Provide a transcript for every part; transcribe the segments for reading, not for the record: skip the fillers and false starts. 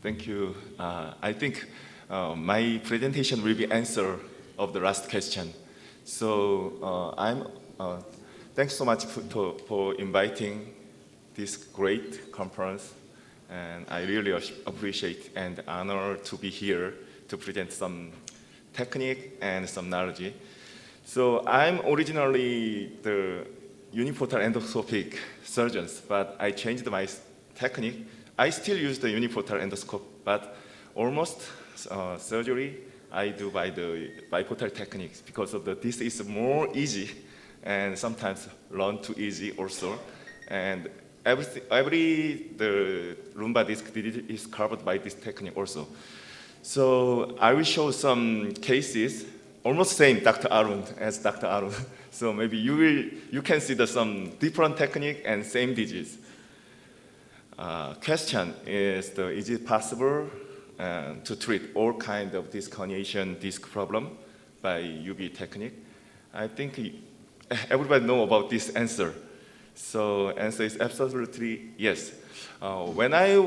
Thank you. I think my presentation will be answer of the last question. So thanks so much for inviting this great conference, and I really appreciate and honor to be here to present some technique and some knowledge. So I'm originally the uniportal endoscopic surgeons, but I changed my technique. I still use the uniportal endoscope, but almost surgery I do by the biportal techniques because of this is more easy and sometimes learn too easy also. And the lumbar disc is covered by this technique also. So I will show some cases, almost same Dr. Arun as Dr. Arun. So maybe you can see some different technique and same disease. Question is, is it possible to treat all kind of disc herniation disc problem by UBE technique? I think everybody know about this answer. So answer is absolutely yes. When I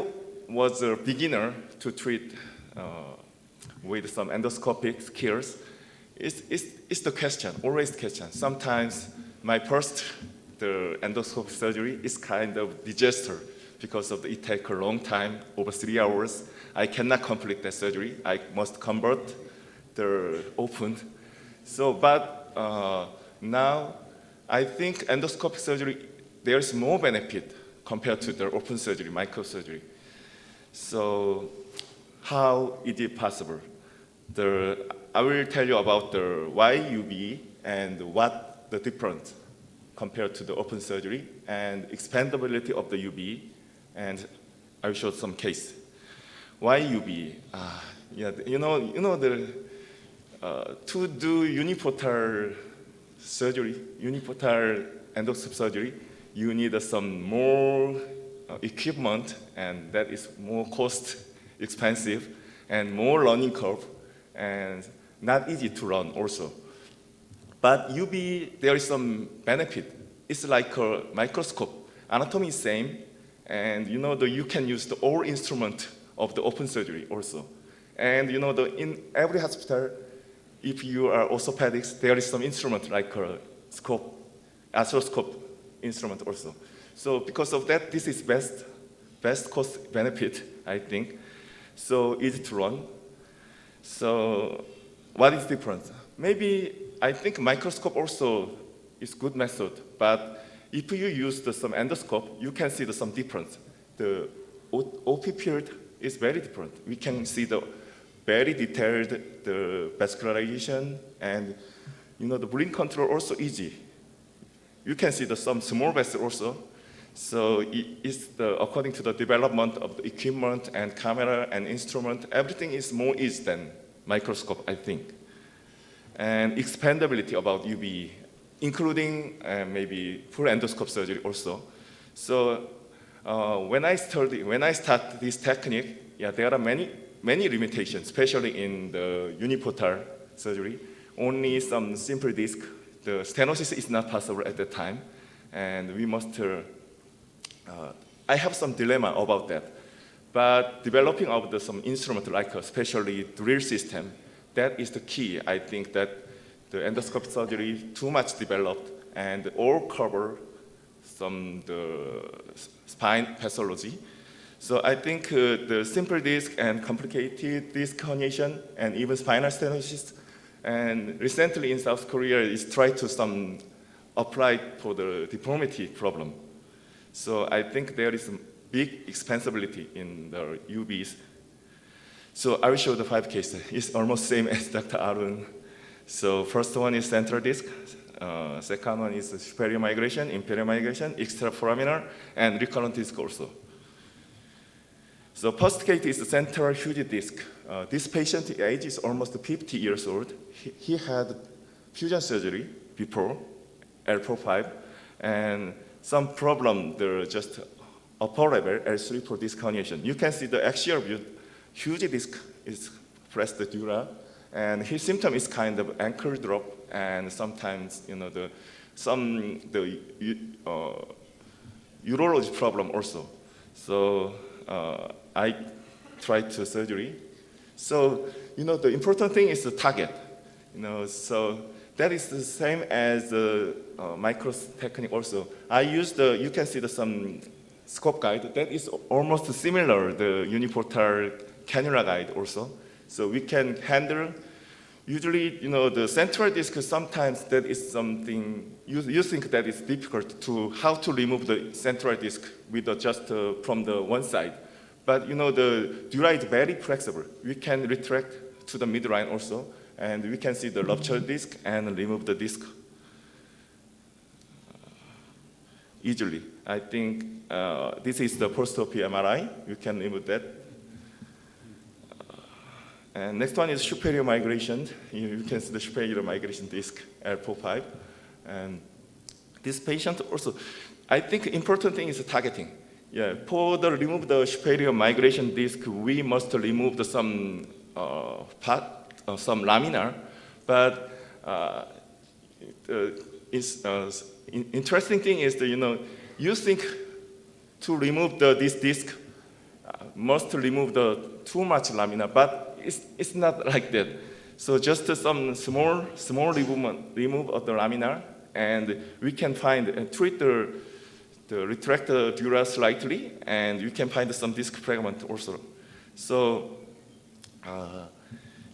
was a beginner to treat with some endoscopic skills, it's the question, always the question. Sometimes my first endoscopic surgery is kind of disaster because of it takes a long time, over 3 hours. I cannot complete that surgery. I must convert the open. So, but now I think endoscopic surgery, there's more benefit compared to the open surgery, microsurgery. So how is it possible? I will tell you about the why UBE and what the difference compared to the open surgery and expandability of the UBE, and I will show some case. Why UBE? Yeah, to do uniportal surgery, uniportal endoscopic surgery, you need some more equipment, and that is more cost expensive and more learning curve, and not easy to run also. But UBE, there is some benefit. It's like a microscope. Anatomy is same, and you can use the all instrument of the open surgery also. And in every hospital, if you are orthopedics, there is some instrument like a scope, arthroscope instrument also. So because of that, this is best cost benefit, I think. So easy to run. So what is different? Maybe I think microscope also is good method, but if you use some endoscope, you can see some difference. The OP field is very different. We can see the very detailed vascularization, and the bleeding control also easy. You can see some small vessel also. So it's according to the development of the equipment and camera and instrument, everything is more easy than microscope, I think. And expandability about UBE, including maybe full endoscope surgery also. So when I start this technique, yeah, there are many limitations, especially in the uniportal surgery. Only some simple disc, the stenosis is not possible at that time, and we must. I have some dilemma about that, but developing of some instrument like especially drill system, that is the key. I think that the endoscopic surgery too much developed and all cover the spine pathology. So I think the simple disc and complicated disc herniation and even spinal stenosis, and recently in South Korea is tried to apply for the deformity problem. So I think there is a big expansibility in the UBEs. So I will show the 5 cases. It's almost same as Dr. Arun. So first one is central disc. Second one is superior migration, inferior migration, extraforaminal, and recurrent disc also. So first case is the central huge disc. This patient age is almost 50 years old. He had fusion surgery before, L4-5, and some problem, just upper level, L3 for disc herniation. You can see the axial view, huge disc is pressed the dura, and his symptom is kind of ankle drop, and sometimes, the urology problem also. So I try to surgery. So, the important thing is the target. So that is the same as the micro technique also. I use you can see some scope guide that is almost similar, the uniportal cannula guide also. So we can handle, usually, the central disc, sometimes that is something, you think that it's difficult how to remove the central disc with just from the one side. But the dura is very flexible. We can retract to the midline also, and we can see the ruptured disc and remove the disc easily. I think this is the post-op MRI. You can remove that. And next one is superior migration. You can see the superior migration disc, L45. And this patient also, I think important thing is the targeting. Yeah, remove the superior migration disc, we must remove some some laminar, but interesting thing is that, you think to remove this disc must remove too much laminar, but it's not like that. So just some small remove of the laminar, and we can treat the retract the dura slightly, and you can find some disc fragment also. So,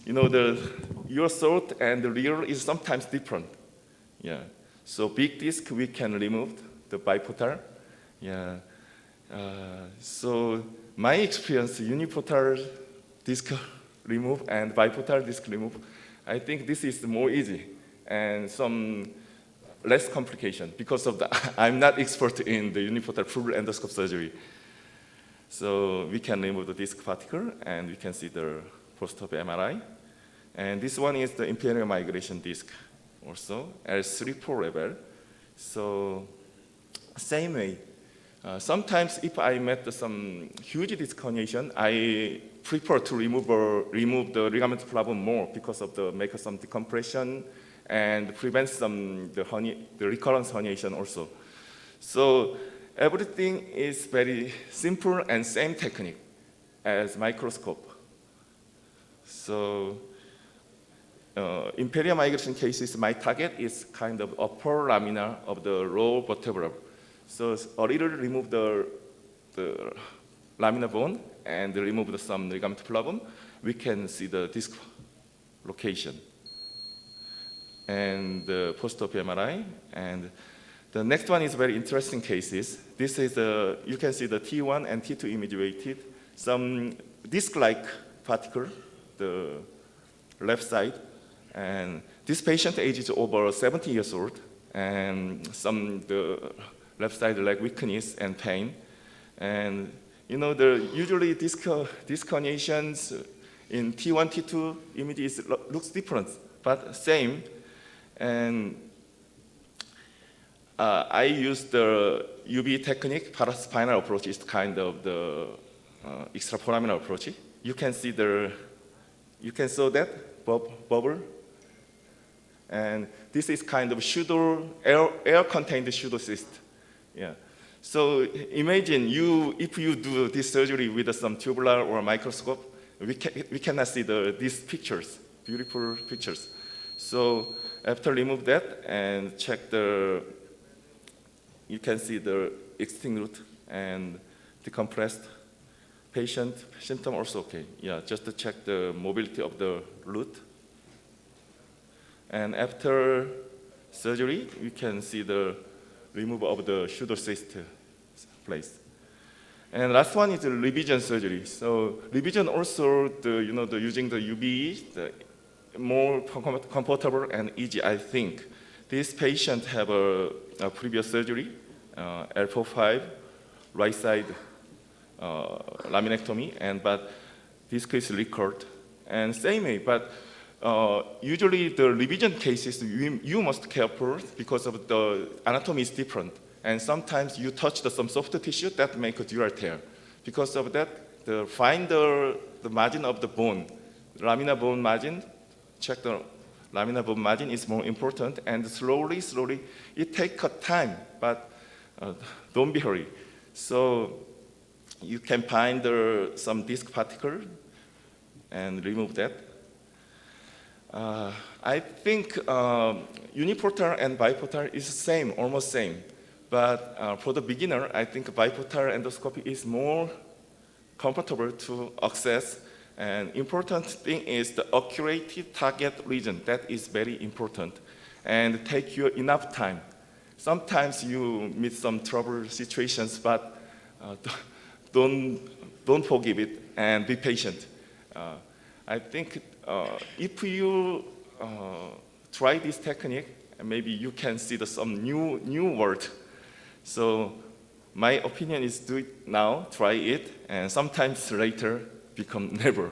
your thought and the real is sometimes different. Yeah. So big disc we can remove the biportal. Yeah. So my experience, uniportal disc remove and biportal disc remove, I think this is more easy and some less complication because of I'm not expert in the uniportal full endoscope surgery. So we can remove the disc particle and we can see the post-op MRI. And this one is the inferior migration disc also, L3-4 level. So same way. Sometimes if I met some huge disc herniation, I prefer to remove the ligament flavum more because of make some decompression and prevent the recurrence herniation also. So everything is very simple and same technique as microscope. So inferior migration cases, my target is kind of upper lamina of the lower vertebra. So a little remove the laminar bone and remove some ligament flavum, we can see the disc location and the post-op MRI. And the next one is very interesting cases. This is you can see the T1 and T2 image weighted, some disc-like particle, the left side. And this patient age is over 70 years old, and the left side leg weakness and pain. And usually disc herniations in T1, T2 images looks different, but same. And I use the UBE technique. Bharath spinal approach is kind of the extraforaminal approach. You can see you can saw that bubble. And this is kind of air-contained pseudocyst. Yeah. So imagine if you do this surgery with some tubular or microscope, we cannot see these pictures, beautiful pictures. So after remove that and check you can see the existing root and decompressed patient symptom also okay. Yeah, just to check the mobility of the root. And after surgery, you can see the removal of the pseudocyst place. And last one is the revision surgery. So revision also, using the UBE, more comfortable and easy, I think. This patient have a previous surgery, L45, right side laminectomy, but disc is recurred. And same way, but usually the revision cases, you must careful because of the anatomy is different. And sometimes you touch some soft tissue that make a dural tear. Because of that, find the margin of the bone, laminar bone margin, check the laminar bone margin is more important. And slowly, it takes time, but don't be hurry. So you can find some disc particle and remove that. I think uniportal and biportal is same, almost same. But for the beginner, I think biportal endoscopy is more comfortable to access. And important thing is the accurate target region. That is very important. And take you enough time. Sometimes you meet some trouble situations, but don't forgive it and be patient. I think if you try this technique, maybe you can see some new word. So my opinion is do it now, try it, and sometimes later become never.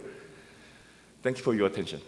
Thank you for your attention.